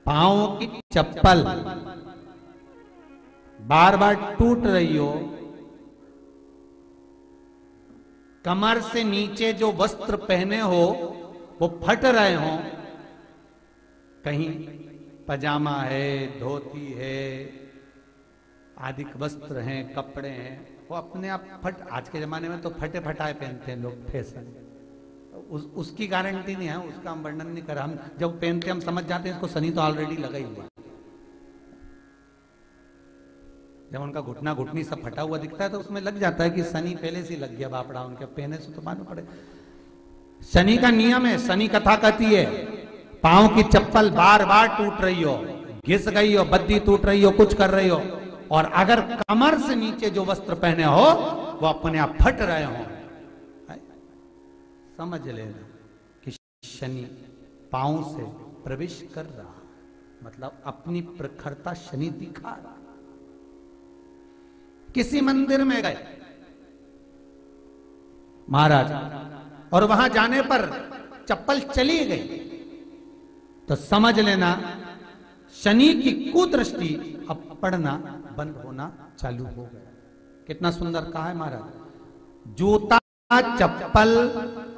पांव की चप्पल बार बार टूट रही हो, कमर से नीचे जो वस्त्र पहने हो वो फट रहे हो, कहीं पजामा है, धोती है, आदि वस्त्र हैं, कपड़े हैं, वो अपने आप फट, आज के जमाने में तो फटे फटाए पहनते हैं लोग, फैशन, उसकी गारंटी नहीं है, उसका हम वर्णन नहीं कर, हम जब पहनते हम समझ जाते हैं इसको शनि तो ऑलरेडी लगा ही हुआ। जब उनका घुटना घुटनी सब फटा हुआ दिखता है तो उसमें लग जाता है कि शनि पहले से लग गया बापड़ा, उनके पहने से तो मालूम पड़े। शनि का नियम है, शनि कथा कहती है पांव की चप्पल बार बार टूट रही हो, घिस गई हो, बद्दी टूट रही हो, कुछ कर रही हो, और अगर कमर से नीचे जो वस्त्र पहने हो वो अपने आप फट रहे हो, समझ लेना कि शनि पांव से प्रवेश कर रहा, मतलब अपनी प्रखरता शनि दिखा रहा। किसी मंदिर में गए महाराज और वहां जाने पर चप्पल चली गई तो समझ लेना शनि की कुदृष्टि अब पड़ना बंद होना चालू हो गया। कितना सुंदर कहा है महाराज। जूता चप्पल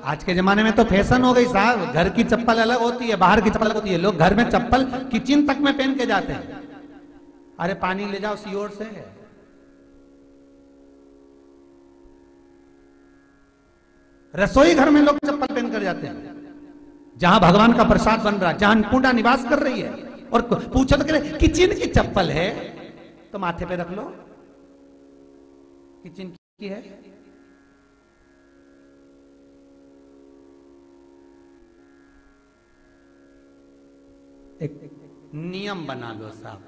आज के जमाने में तो फैशन हो गई साहब, घर की चप्पल अलग होती है, बाहर की चप्पल अलग होती है, लोग घर में चप्पल किचन तक में पहन के जाते हैं। अरे पानी ले जाओ सीओर से, रसोई घर में लोग चप्पल पहन कर जाते हैं, जहां भगवान का प्रसाद बन रहा है, जहां अन्नपूर्णा निवास कर रही है, और पूछो तो कह किचन की चप्पल है तो माथे पे रख लो, किचन की है। एक नियम बना लो साहब,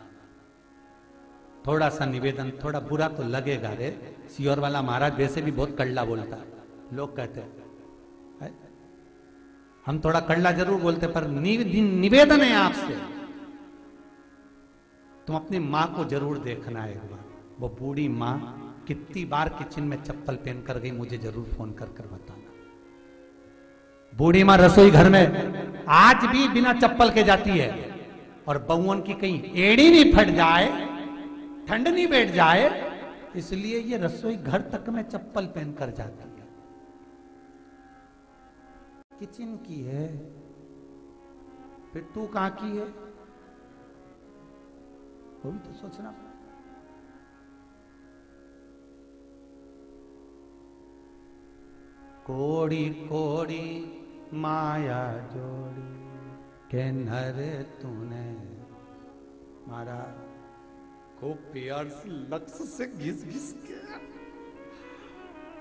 थोड़ा सा निवेदन, थोड़ा बुरा तो लगेगा रे, सियोर वाला महाराज वैसे भी बहुत कड़ला बोलता है, लोग कहते हैं हम थोड़ा कड़ला जरूर बोलते, पर निवेदन है आपसे, तुम अपनी मां को जरूर देखना है एक बार, वो बूढ़ी मां कितनी बार किचन में चप्पल पहन कर गई, मुझे जरूर फोन कर कर बताना। बूढ़ी मां रसोई घर में आज भी बिना चप्पल के जाती है, और बहुओं की कहीं एड़ी नहीं फट जाए, ठंड नहीं बैठ जाए, इसलिए ये रसोई घर तक में चप्पल पहन कर जाती है। किचन की है, फिर तू कहां की है, वो भी तो सोचना। कोड़ी कोड़ी माया जोड़ी के नर तूने, मारा खूब प्यार से लक्ष्य से घिस घिस के,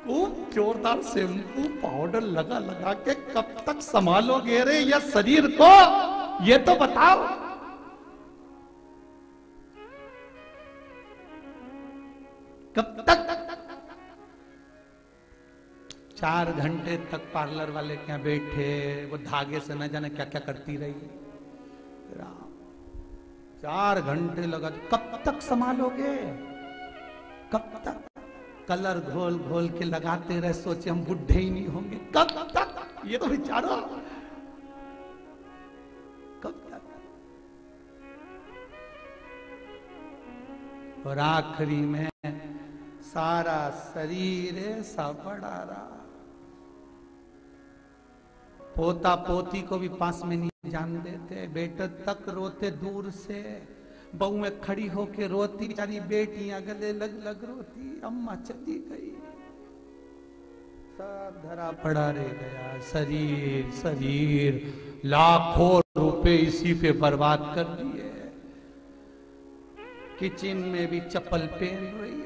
खूब जोरदार शैम्पू पाउडर लगा लगा के कब तक संभालोगे रे ये शरीर को, ये तो बताओ। कब तक 4 घंटे तक पार्लर वाले के यहाँ बैठे, वो धागे से न जाने क्या क्या करती रही, 4 घंटे लगा, कब तक संभालोगे, कब तक कलर घोल घोल के लगाते रहे, सोचे हम बुढ़े ही नहीं होंगे, कब तक, ये तो विचारो कब तक। और आखिरी में सारा शरीर ऐसा बड़ा रहा, पोता पोती को भी पास में नहीं जान देते, बेटे तक रोते दूर से, बहू में खड़ी होके रोती, बेचारी बेटियां गले लग लग रोती, अम्मा चली गई, सब धरा पड़ा रह गया, शरीर शरीर लाखों रुपए इसी पे बर्बाद कर दिए, किचन में भी चप्पल पहन रही है।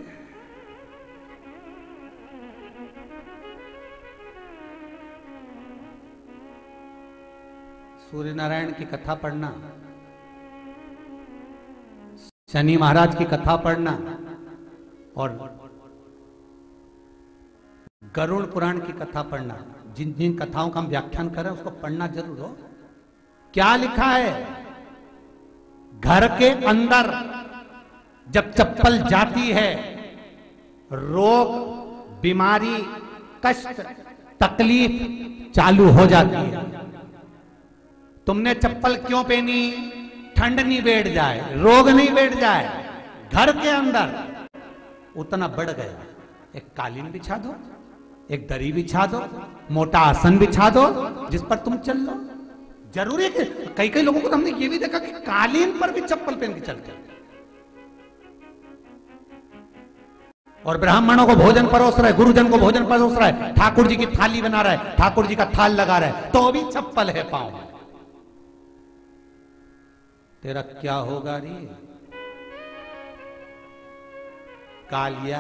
सूर्य नारायण की कथा पढ़ना, शनि महाराज की कथा पढ़ना, और गरुड़ पुराण की कथा पढ़ना, जिन जिन कथाओं का हम व्याख्यान कर रहे हैं उसको पढ़ना जरूर हो। क्या लिखा है, घर के अंदर जब चप्पल जाती है, रोग बीमारी कष्ट तकलीफ चालू हो जाती है। तुमने चप्पल क्यों पहनी? ठंड नहीं बैठ जाए, रोग नहीं बैठ जाए घर के अंदर, उतना बढ़ गया। एक कालीन बिछा दो, एक दरी बिछा दो, मोटा आसन बिछा दो जिस पर तुम चल लो। जरूरी है कि कई कई लोगों को तो हमने ये भी देखा कि कालीन पर भी चप्पल पहन के चलते, और ब्राह्मणों को भोजन परोस रहा है, गुरुजन को भोजन परोस रहा है, ठाकुर जी की थाली बना रहा है, ठाकुर जी का थाल लगा रहा है, तो भी चप्पल है पांव में। तेरा क्या होगा रे कालिया,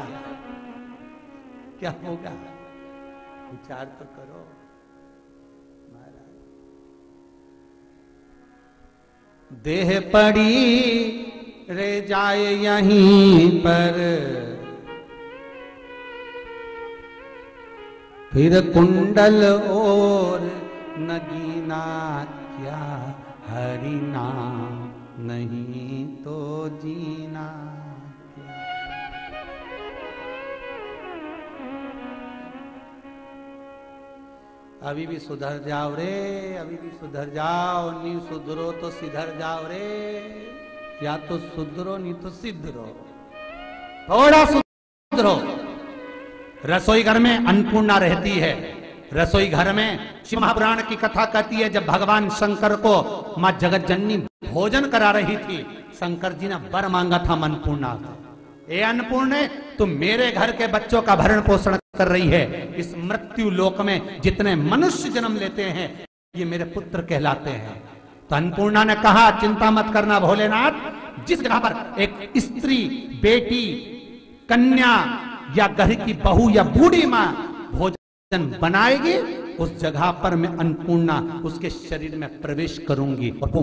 क्या होगा? विचार तो करो महाराज। देह पड़ी रे जाए यहीं पर, फिर कुंडल और नगीना क्या, हरि नाम नहीं तो जीना क्या। अभी भी सुधर जाओ रे, अभी भी सुधर जाओ, नहीं सुधरो तो सिधर जाओ रे, या तो सुधरो नहीं तो सिद्धरो, थोड़ा सुधरो। रसोई घर में अन्नपूर्णा रहती है, रसोई घर में शिव महापुराण की कथा कहती है, जब भगवान शंकर को मां जगत जननी भोजन करा रही थी, शंकर जी ने वर मांगा था अन्नपूर्णा से, ए अन्नपूर्णे तुम मेरे घर के बच्चों का भरण पोषण कर रही है, इस मृत्यु लोक में जितने मनुष्य जन्म लेते हैं ये मेरे पुत्र कहलाते हैं। तो अन्नपूर्णा ने कहा चिंता मत करना भोलेनाथ, जिस जगह पर एक स्त्री, बेटी, कन्या या घर की बहू या बूढ़ी मां भोजन बनाएगी, उस जगह पर मैं अन्नपूर्णा उसके शरीर में प्रवेश करूंगी, और वो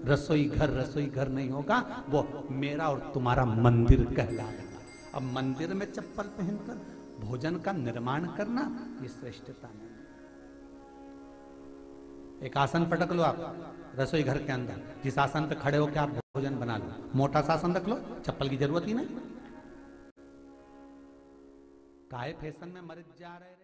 रसोई घर नहीं होगा, वो मेरा और तुम्हारा मंदिर कहलाएगा। अब मंदिर में चप्पल पहनकर भोजन का निर्माण करना ये श्रेष्ठता नहीं। एक आसन पटक लो आप रसोई घर के अंदर, जिस आसन पे खड़े होकर आप भोजन बना लो, मोटा सा आसन रख लो, चप्पल की जरूरत ही नहीं। काहे फैशन में मर जा रहे